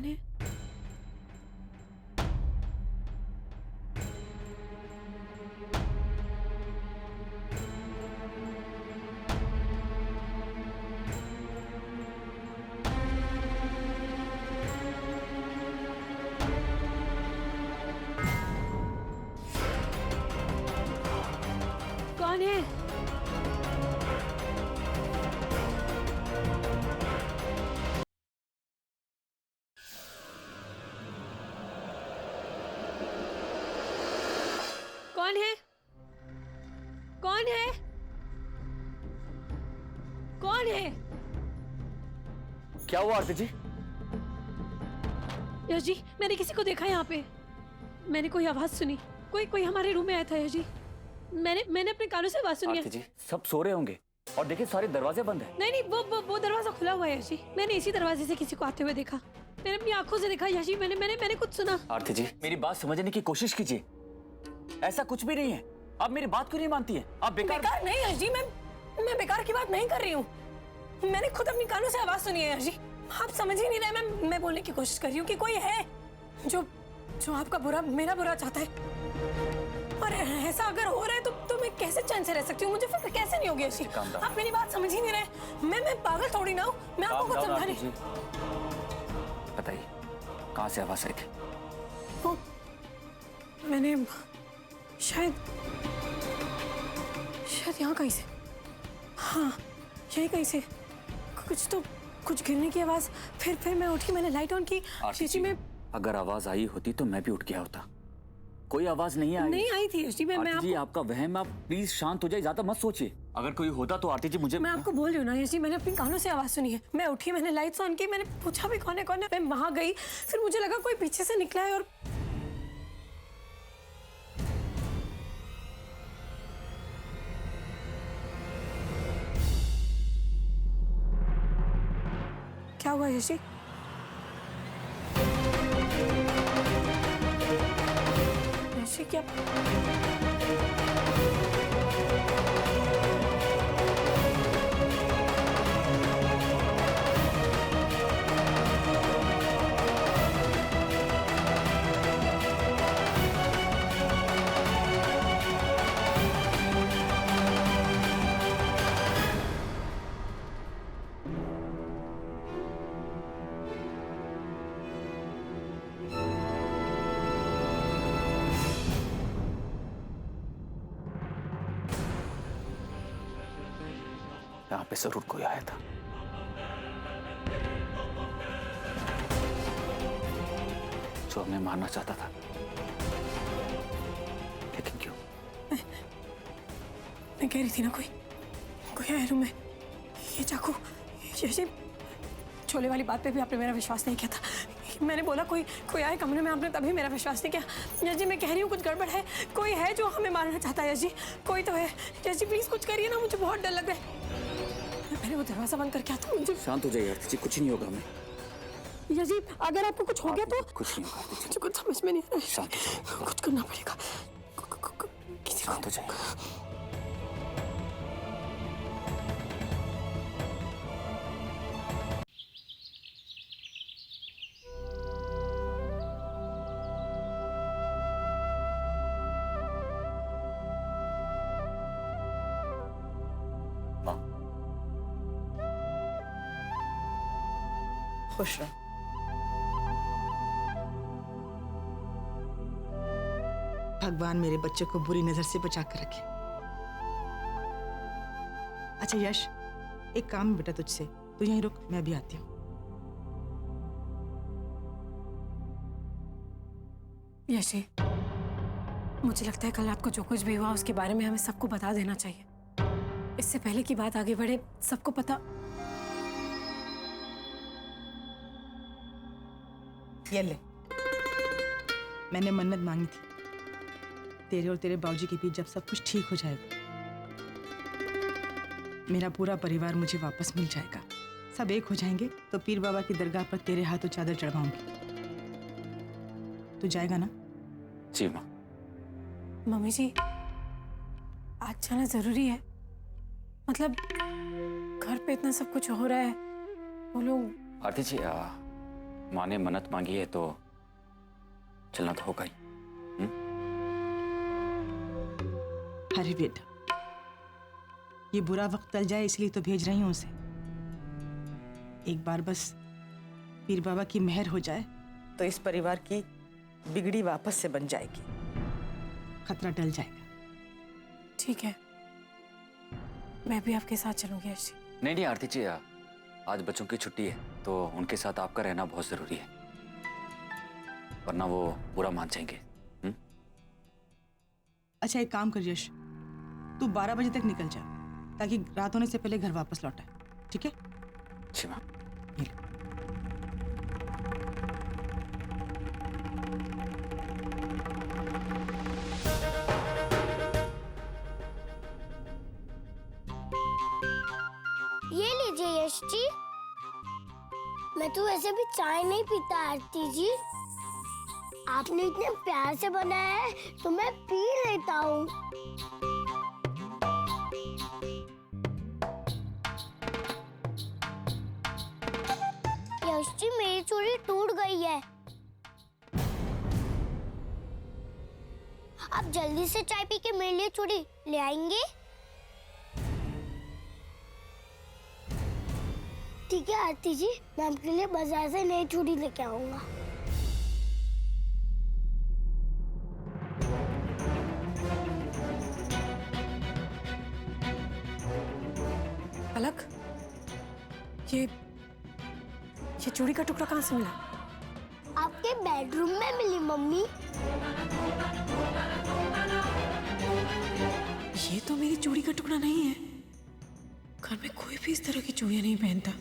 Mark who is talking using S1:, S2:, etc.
S1: कौन है? कौन है? कौन है? कौन है? कौन है?
S2: क्या हुआ आरती जी?
S1: यश जी, मैंने किसी को देखा यहाँ पे। मैंने कोई आवाज सुनी। कोई हमारे रूम में आया था यश जी। मैंने अपने कानों से आवाज सुनी
S2: आरती
S1: है।
S2: जी, सब सो रहे होंगे और देखिए सारे दरवाजे बंद हैं।
S1: नहीं, वो दरवाजा खुला हुआ है यश जी। मैंने इसी दरवाजे से किसी को आते हुए देखा। मैंने अपनी आंखों से देखा यश जी। मैंने कुछ सुना।
S2: आरती जी, मेरी बात समझने की कोशिश कीजिए। ऐसा कुछ भी नहीं है। आप मेरी बात क्यों नहीं मानती हैं? आप बेकार
S1: नहीं यश जी, मैं बेकार की बात नहीं कर रही हूँ। मैंने खुद अपनी कानों से आवाज सुनी है यश जी। आप समझ ही नहीं रहे। मैं बोलने की कोशिश कर रही हूँ कि कोई है जो आपका बुरा, मेरा बुरा चाहता है। और ऐसा अगर हो रहा है तो मैं कैसे चैन से रह सकती हूँ? मुझे फिक्र कैसे नहीं होगी यश जी? आप मेरी बात समझ ही नहीं रहे। मैं पागल थोड़ी ना हूँ। मैं आपको कुछ समझा नहीं।
S2: बताइए, कहाँ से आवाज आई थी?
S1: वो मैंने शायद यहाँ कहीं से, हाँ यही कहीं से कुछ गिरने की आवाज। फिर मैं उठी, मैंने लाइट ऑन की। शीशी में
S2: अगर आवाज आई होती तो मैं भी उठ गया होता। कोई आवाज नहीं आई।
S1: नहीं आई थी यश जी।
S2: आरती जी, आपका वहम। आप प्लीज शांत हो जाइए, ज्यादा मत सोचिए। अगर कोई होता तो आरती जी मुझे।
S1: मैं आपको बोल रही हूँ ना यश जी, मैंने अपनी कानों से आवाज सुनी है। मैं उठी, मैंने लाइट्स ऑन की, मैंने पूछा भी कौन है। मैं वहां गई, फिर मुझे लगा कोई पीछे से निकला है। और क्या हुआ यश जी? यश जी क्या?
S2: यहाँ पे जरूर कोई आया था। जो हमें मारना चाहता था। लेकिन क्यों?
S1: मैं कह रही थी ना कोई आया रूम में। ये चाकू, ये छोले वाली बात पे भी आपने मेरा विश्वास नहीं किया था। मैंने बोला कोई आए कमरे में, आपने तभी मेरा विश्वास नहीं किया। यश जी, मैं कह रही हूँ कुछ गड़बड़ है। कोई है जो हमें मारना चाहता है यश जी। कोई तो है। यश जी प्लीज कुछ करिए ना, मुझे बहुत डर लग रहा है। पहले वो दरवाजा बंद करके आता हूँ।
S2: शांत हो जाइए आरती जी, कुछ नहीं होगा हमें।
S1: यश जी, अगर आपको कुछ हो गया तो?
S2: कुछ नहीं होगा।
S1: मुझे कुछ समझ में नहीं आ रहा है।
S2: शांत हो जाइए।
S1: कुछ करना पड़ेगा। किसी को।
S2: शांत हो जाइए।
S3: खुश रहो। भगवान मेरे बच्चे को बुरी नजर से बचा कर रखे। अच्छा यश, एक काम है बेटा तुझसे, तू यहीं रुक, मैं भी आती हूँ।
S1: यश जी, मुझे लगता है कल रात को जो कुछ भी हुआ उसके बारे में हमें सबको बता देना चाहिए। इससे पहले की बात आगे बढ़े, सबको पता।
S3: ये ले, मैंने मन्नत मांगी थी तेरे और तेरे बाबूजी के बीच, जब सब कुछ ठीक हो जाएगा मेरा पूरा परिवार मुझे वापस मिल जाएगा। सब एक हो जाएंगे तो पीर बाबा की दरगाह पर तेरे हाथों चादर चढ़वाऊंगी। तू जाएगा ना?
S2: जी माँ।
S1: मम्मी जी, आज जाना जरूरी है। मतलब घर पे इतना सब कुछ हो रहा है, वो लोग।
S2: आरती जी, माँ ने मन्नत मांगी है तो चलना तो होगा ही।
S3: अरे बेटा, ये बुरा वक्त टल जाए इसलिए तो भेज रही हूं उसे। एक बार बस पीर बाबा की मेहर हो जाए तो इस परिवार की बिगड़ी वापस से बन जाएगी, खतरा टल जाएगा।
S1: ठीक है, मैं भी आपके साथ चलूंगी यश जी।
S2: नहीं नहीं आरती जी, आज बच्चों की छुट्टी है तो उनके साथ आपका रहना बहुत जरूरी है, वरना वो बुरा मान जाएंगे।
S3: अच्छा एक काम कर यश, तू 12 बजे तक निकल जा ताकि रात होने से पहले घर वापस लौट आए, ठीक है?
S2: जी माँ।
S4: ये लीजिए यश जी। मैं तो वैसे भी चाय नहीं पीता आरती जी, आपने इतने प्यार से बनाया है तो मैं पी लेता हूँ। यश जी मेरी चूड़ी टूट गई है, आप जल्दी से चाय पी के मेरे लिए चूड़ी ले आएंगे? ठीक है आरती जी, मैं आपके लिए बाजार से नई चूड़ी लेके आऊंगा।
S1: पलक, ये चूड़ी का टुकड़ा कहाँ से मिला?
S4: आपके बेडरूम में मिली मम्मी।
S1: ये तो मेरी चूड़ी का टुकड़ा नहीं है। घर में कोई भी इस तरह की चूड़ियां नहीं पहनता।